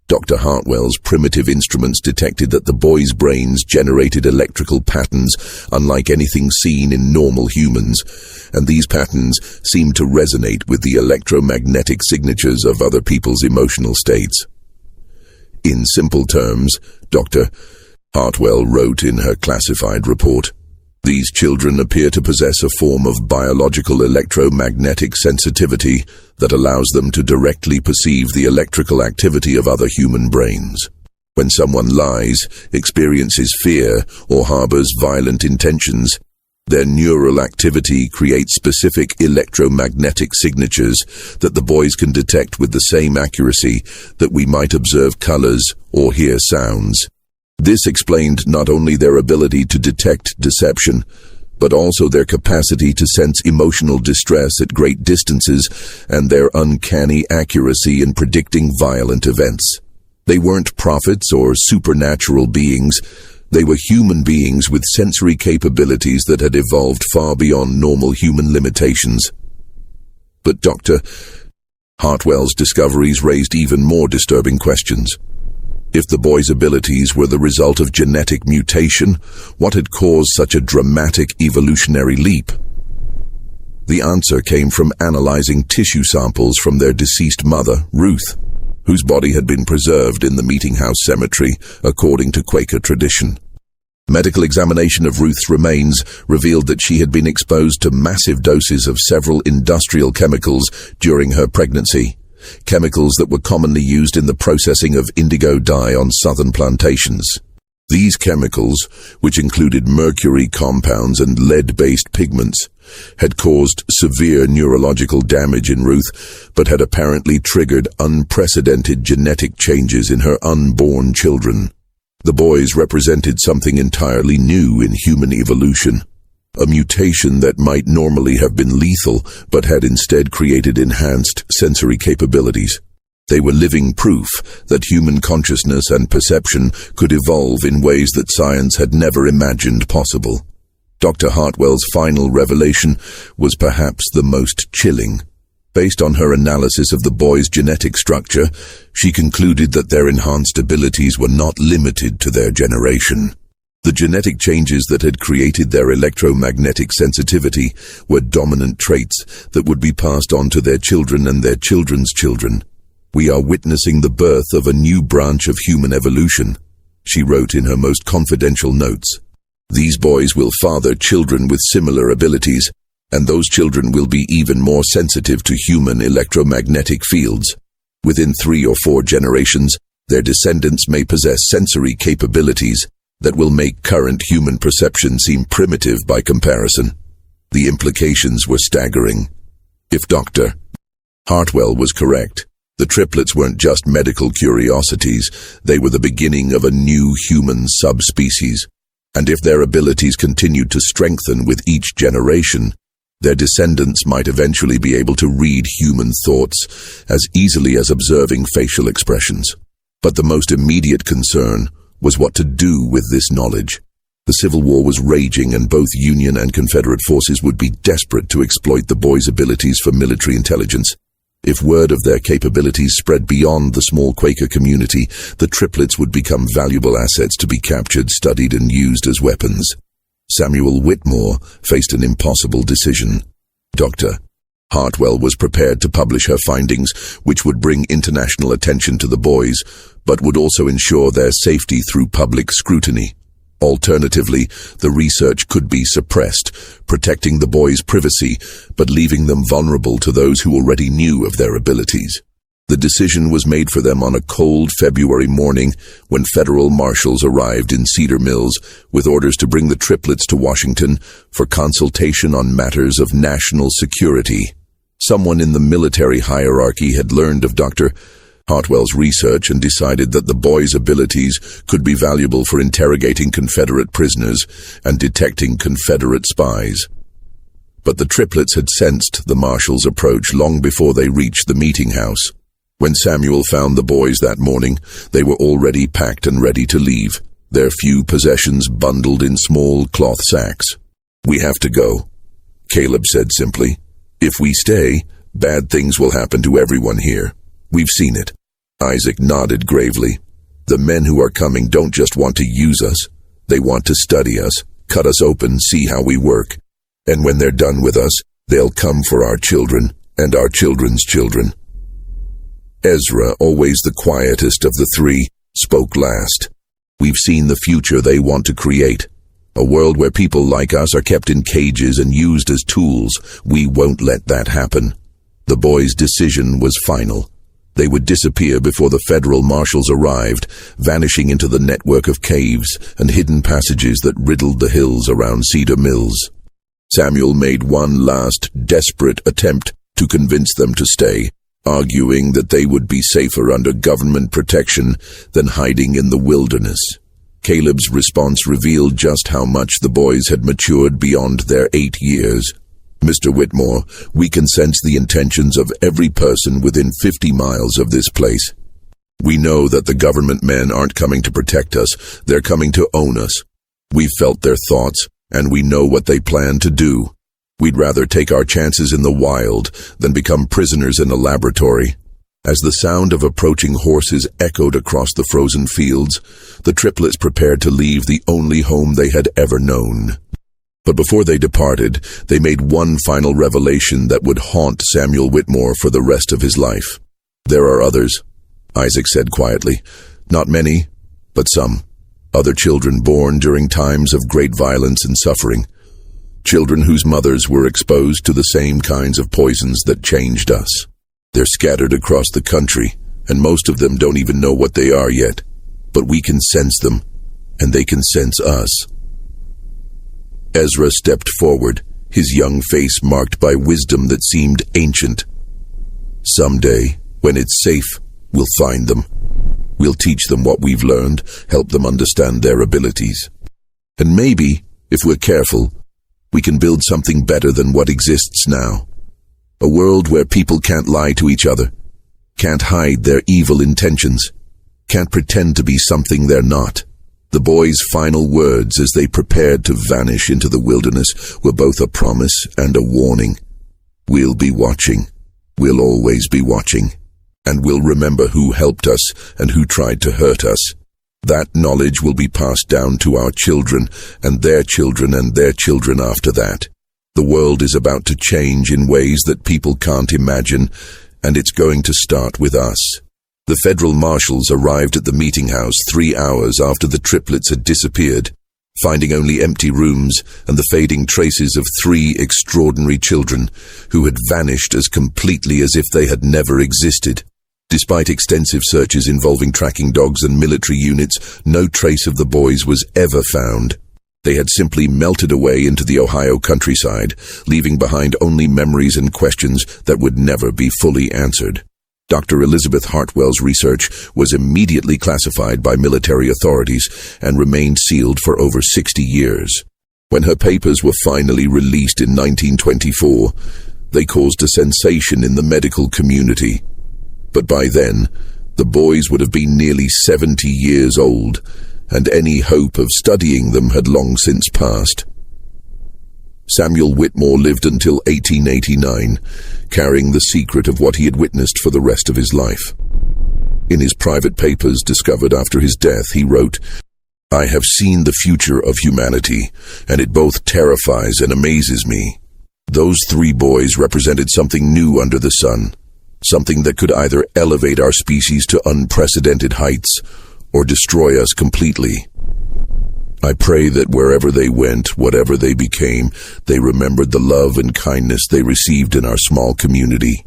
Dr. Hartwell's primitive instruments detected that the boys' brains generated electrical patterns unlike anything seen in normal humans, and these patterns seemed to resonate with the electromagnetic signatures of other people's emotional states. In simple terms, Dr. Hartwell wrote in her classified report, these children appear to possess a form of biological electromagnetic sensitivity that allows them to directly perceive the electrical activity of other human brains. When someone lies, experiences fear, or harbors violent intentions, their neural activity creates specific electromagnetic signatures that the boys can detect with the same accuracy that we might observe colors or hear sounds. This explained not only their ability to detect deception, but also their capacity to sense emotional distress at great distances and their uncanny accuracy in predicting violent events. They weren't prophets or supernatural beings. They were human beings with sensory capabilities that had evolved far beyond normal human limitations. But Dr. Hartwell's discoveries raised even more disturbing questions. If the boys' abilities were the result of genetic mutation, what had caused such a dramatic evolutionary leap? The answer came from analyzing tissue samples from their deceased mother, Ruth, whose body had been preserved in the Meeting House Cemetery, according to Quaker tradition. Medical examination of Ruth's remains revealed that she had been exposed to massive doses of several industrial chemicals during her pregnancy, chemicals that were commonly used in the processing of indigo dye on southern plantations. These chemicals, which included mercury compounds and lead-based pigments, had caused severe neurological damage in Ruth, but had apparently triggered unprecedented genetic changes in her unborn children. The boys represented something entirely new in human evolution, a mutation that might normally have been lethal, but had instead created enhanced sensory capabilities. They were living proof that human consciousness and perception could evolve in ways that science had never imagined possible. Dr. Hartwell's final revelation was perhaps the most chilling. Based on her analysis of the boys' genetic structure, she concluded that their enhanced abilities were not limited to their generation. The genetic changes that had created their electromagnetic sensitivity were dominant traits that would be passed on to their children and their children's children. We are witnessing the birth of a new branch of human evolution, she wrote in her most confidential notes. These boys will father children with similar abilities, and those children will be even more sensitive to human electromagnetic fields. Within 3 or 4 generations, their descendants may possess sensory capabilities that will make current human perception seem primitive by comparison. The implications were staggering. If Dr. Hartwell was correct, the triplets weren't just medical curiosities, they were the beginning of a new human subspecies. And if their abilities continued to strengthen with each generation, their descendants might eventually be able to read human thoughts as easily as observing facial expressions. But the most immediate concern was what to do with this knowledge. The Civil War was raging, and both Union and Confederate forces would be desperate to exploit the boys' abilities for military intelligence. If word of their capabilities spread beyond the small Quaker community, the triplets would become valuable assets to be captured, studied, and used as weapons. Samuel Whitmore faced an impossible decision. Dr. Hartwell was prepared to publish her findings, which would bring international attention to the boys, but would also ensure their safety through public scrutiny. Alternatively, the research could be suppressed, protecting the boys' privacy, but leaving them vulnerable to those who already knew of their abilities. The decision was made for them on a cold February morning when federal marshals arrived in Cedar Mills with orders to bring the triplets to Washington for consultation on matters of national security. Someone in the military hierarchy had learned of Dr. Hartwell's research and decided that the boys' abilities could be valuable for interrogating Confederate prisoners and detecting Confederate spies. But the triplets had sensed the marshals' approach long before they reached the meeting house. When Samuel found the boys that morning, they were already packed and ready to leave, their few possessions bundled in small cloth sacks. "We have to go," Caleb said simply. "If we stay, bad things will happen to everyone here. We've seen it." Isaac nodded gravely. "The men who are coming don't just want to use us. They want to study us, cut us open, see how we work. And when they're done with us, they'll come for our children and our children's children." Ezra, always the quietest of the three, spoke last. We've seen the future they want to create. A world where people like us are kept in cages and used as tools. We won't let that happen. The boys' decision was final. They would disappear before the federal marshals arrived, vanishing into the network of caves and hidden passages that riddled the hills around Cedar Mills. Samuel made one last, desperate attempt to convince them to stay, arguing that they would be safer under government protection than hiding in the wilderness. Caleb's response revealed just how much the boys had matured beyond their 8 years. Mr. Whitmore, we can sense the intentions of every person within 50 miles of this place. We know that the government men aren't coming to protect us, they're coming to own us. We've felt their thoughts, and we know what they plan to do. We'd rather take our chances in the wild than become prisoners in a laboratory. As the sound of approaching horses echoed across the frozen fields, the triplets prepared to leave the only home they had ever known. But before they departed, they made one final revelation that would haunt Samuel Whitmore for the rest of his life. There are others, Isaac said quietly. Not many, but some. Other children born during times of great violence and suffering. Children whose mothers were exposed to the same kinds of poisons that changed us. They're scattered across the country, and most of them don't even know what they are yet. But we can sense them, and they can sense us. Ezra stepped forward, his young face marked by wisdom that seemed ancient. Someday, when it's safe, we'll find them. We'll teach them what we've learned, help them understand their abilities. And maybe, if we're careful, we can build something better than what exists now. A world where people can't lie to each other, can't hide their evil intentions, can't pretend to be something they're not. The boys' final words as they prepared to vanish into the wilderness were both a promise and a warning. We'll be watching. We'll always be watching. And we'll remember who helped us and who tried to hurt us. That knowledge will be passed down to our children and their children and their children after that. The world is about to change in ways that people can't imagine, and it's going to start with us. The federal marshals arrived at the meeting house 3 hours after the triplets had disappeared, finding only empty rooms and the fading traces of 3 extraordinary children who had vanished as completely as if they had never existed. Despite extensive searches involving tracking dogs and military units, no trace of the boys was ever found. They had simply melted away into the Ohio countryside, leaving behind only memories and questions that would never be fully answered. Dr. Elizabeth Hartwell's research was immediately classified by military authorities and remained sealed for over 60 years. When her papers were finally released in 1924, they caused a sensation in the medical community. But by then, the boys would have been nearly 70 years old, and any hope of studying them had long since passed. Samuel Whitmore lived until 1889, carrying the secret of what he had witnessed for the rest of his life. In his private papers discovered after his death, he wrote, "I have seen the future of humanity, and it both terrifies and amazes me. Those 3 boys represented something new under the sun, something that could either elevate our species to unprecedented heights or destroy us completely. I pray that wherever they went, whatever they became, they remembered the love and kindness they received in our small community."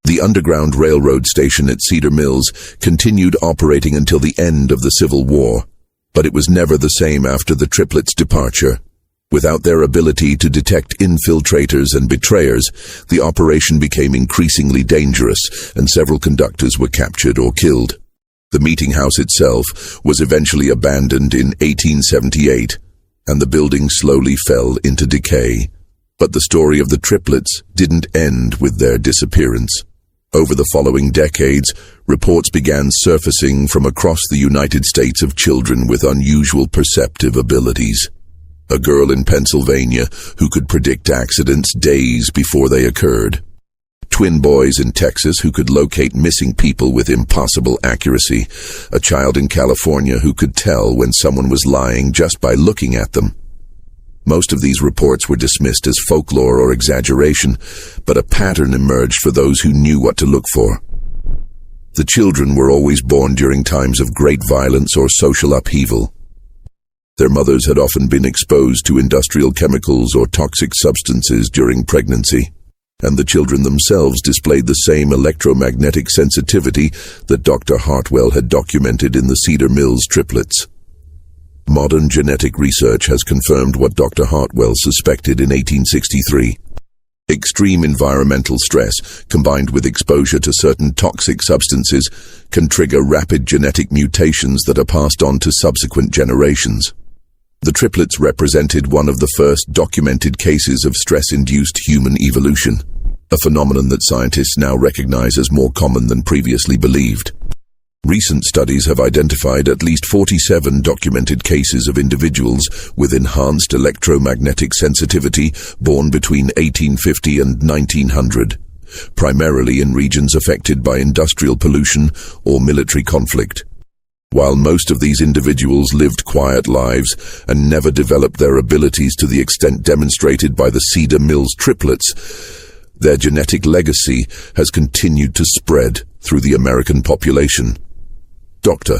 The Underground Railroad station at Cedar Mills continued operating until the end of the Civil War, but it was never the same after the triplets' departure. Without their ability to detect infiltrators and betrayers, the operation became increasingly dangerous, and several conductors were captured or killed. The meeting house itself was eventually abandoned in 1878, and the building slowly fell into decay. But the story of the triplets didn't end with their disappearance. Over the following decades, reports began surfacing from across the United States of children with unusual perceptive abilities. A girl in Pennsylvania who could predict accidents days before they occurred. Twin boys in Texas who could locate missing people with impossible accuracy. A child in California who could tell when someone was lying just by looking at them. Most of these reports were dismissed as folklore or exaggeration, but a pattern emerged for those who knew what to look for. The children were always born during times of great violence or social upheaval. Their mothers had often been exposed to industrial chemicals or toxic substances during pregnancy, and the children themselves displayed the same electromagnetic sensitivity that Dr. Hartwell had documented in the Cedar Mills triplets. Modern genetic research has confirmed what Dr. Hartwell suspected in 1863. Extreme environmental stress, combined with exposure to certain toxic substances, can trigger rapid genetic mutations that are passed on to subsequent generations. The triplets represented one of the first documented cases of stress-induced human evolution, a phenomenon that scientists now recognize as more common than previously believed. Recent studies have identified at least 47 documented cases of individuals with enhanced electromagnetic sensitivity born between 1850 and 1900, primarily in regions affected by industrial pollution or military conflict. While most of these individuals lived quiet lives and never developed their abilities to the extent demonstrated by the Cedar Mills triplets, their genetic legacy has continued to spread through the American population. Dr.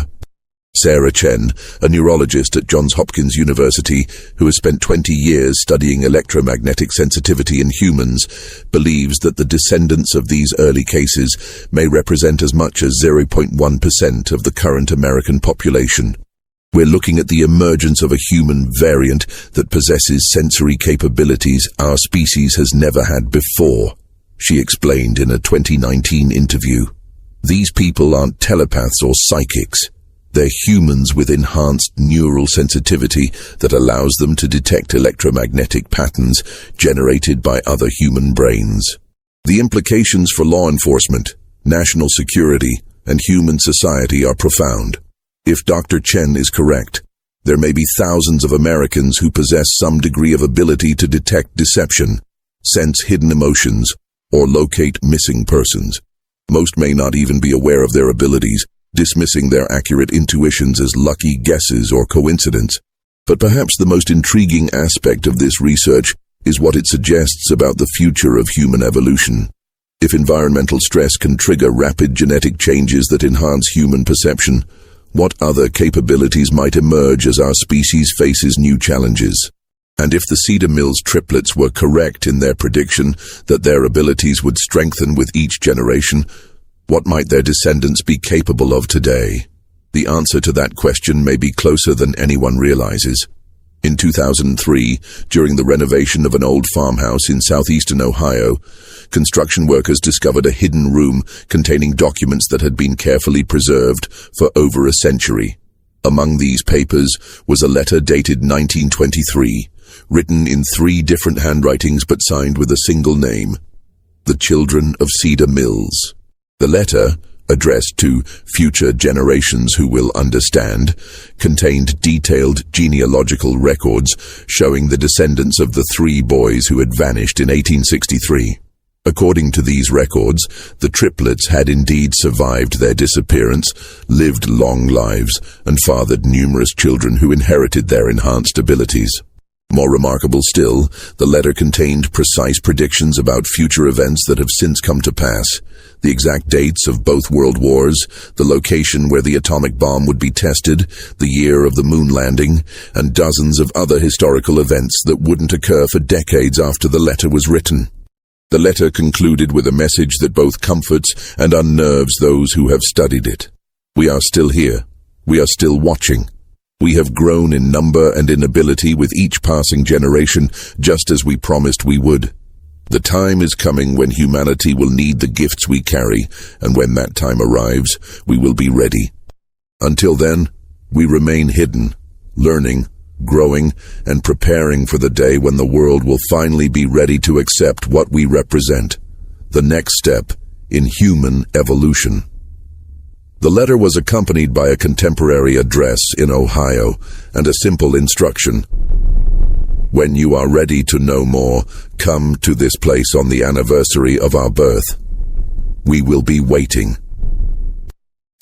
Sarah Chen, a neurologist at Johns Hopkins University who has spent 20 years studying electromagnetic sensitivity in humans, believes that the descendants of these early cases may represent as much as 0.1% of the current American population. We're looking at the emergence of a human variant that possesses sensory capabilities our species has never had before, she explained in a 2019 interview. These people aren't telepaths or psychics. They're humans with enhanced neural sensitivity that allows them to detect electromagnetic patterns generated by other human brains. The implications for law enforcement, national security, and human society are profound. If Dr. Chen is correct, there may be thousands of Americans who possess some degree of ability to detect deception, sense hidden emotions, or locate missing persons. Most may not even be aware of their abilities, dismissing their accurate intuitions as lucky guesses or coincidence. But perhaps the most intriguing aspect of this research is what it suggests about the future of human evolution. If environmental stress can trigger rapid genetic changes that enhance human perception, what other capabilities might emerge as our species faces new challenges? And if the Cedar Mills triplets were correct in their prediction that their abilities would strengthen with each generation, what might their descendants be capable of today? The answer to that question may be closer than anyone realizes. In 2003, during the renovation of an old farmhouse in southeastern Ohio, construction workers discovered a hidden room containing documents that had been carefully preserved for over a century. Among these papers was a letter dated 1923, written in 3 different handwritings but signed with a single name: The Children of Cedar Mills. The letter, addressed to future generations who will understand, contained detailed genealogical records showing the descendants of the 3 boys who had vanished in 1863. According to these records, the triplets had indeed survived their disappearance, lived long lives, and fathered numerous children who inherited their enhanced abilities. More remarkable still, the letter contained precise predictions about future events that have since come to pass. The exact dates of both world wars, the location where the atomic bomb would be tested, the year of the moon landing, and dozens of other historical events that wouldn't occur for decades after the letter was written. The letter concluded with a message that both comforts and unnerves those who have studied it. We are still here. We are still watching. We have grown in number and in ability with each passing generation, just as we promised we would. The time is coming when humanity will need the gifts we carry, and when that time arrives, we will be ready. Until then, we remain hidden, learning, growing, and preparing for the day when the world will finally be ready to accept what we represent, the next step in human evolution. The letter was accompanied by a contemporary address in Ohio and a simple instruction: when you are ready to know more, come to this place on the anniversary of our birth. We will be waiting.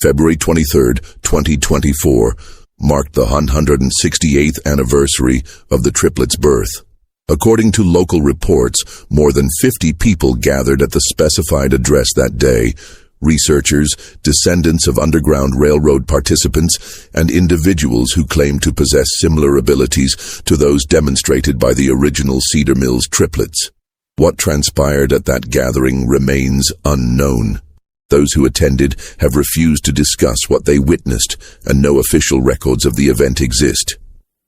February 23, 2024, marked the 168th anniversary of the triplets' birth. According to local reports, more than 50 people gathered at the specified address that day, researchers, descendants of Underground Railroad participants, and individuals who claim to possess similar abilities to those demonstrated by the original Cedar Mills triplets. What transpired at that gathering remains unknown. Those who attended have refused to discuss what they witnessed, and no official records of the event exist.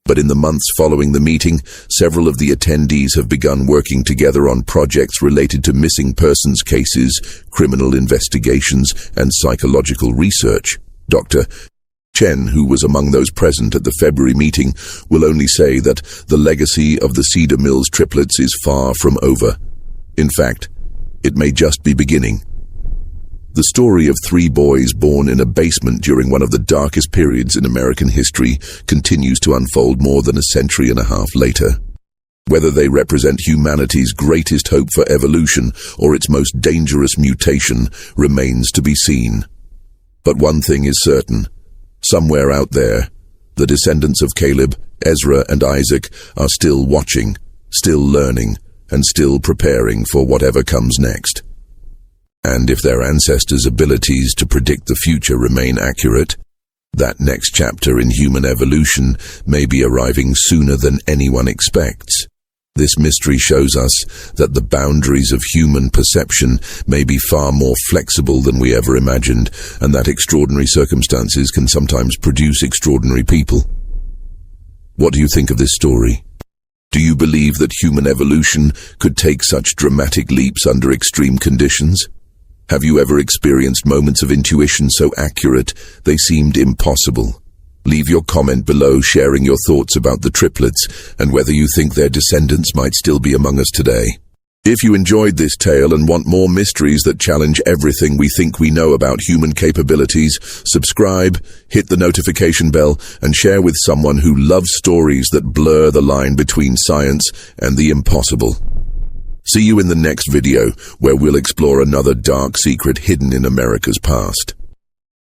But in the months following the meeting, several of the attendees have begun working together on projects related to missing persons cases, criminal investigations, and psychological research. Dr. Chen, who was among those present at the February meeting, will only say that the legacy of the Cedar Mills triplets is far from over. In fact, it may just be beginning. The story of 3 boys born in a basement during one of the darkest periods in American history continues to unfold more than a century and a half later. Whether they represent humanity's greatest hope for evolution or its most dangerous mutation remains to be seen. But one thing is certain. Somewhere out there, the descendants of Caleb, Ezra, and Isaac are still watching, still learning, and still preparing for whatever comes next. And if their ancestors' abilities to predict the future remain accurate, that next chapter in human evolution may be arriving sooner than anyone expects. This mystery shows us that the boundaries of human perception may be far more flexible than we ever imagined, and that extraordinary circumstances can sometimes produce extraordinary people. What do you think of this story? Do you believe that human evolution could take such dramatic leaps under extreme conditions? Have you ever experienced moments of intuition so accurate they seemed impossible? Leave your comment below sharing your thoughts about the triplets and whether you think their descendants might still be among us today. If you enjoyed this tale and want more mysteries that challenge everything we think we know about human capabilities, subscribe, hit the notification bell, and share with someone who loves stories that blur the line between science and the impossible. See you in the next video, where we'll explore another dark secret hidden in America's past.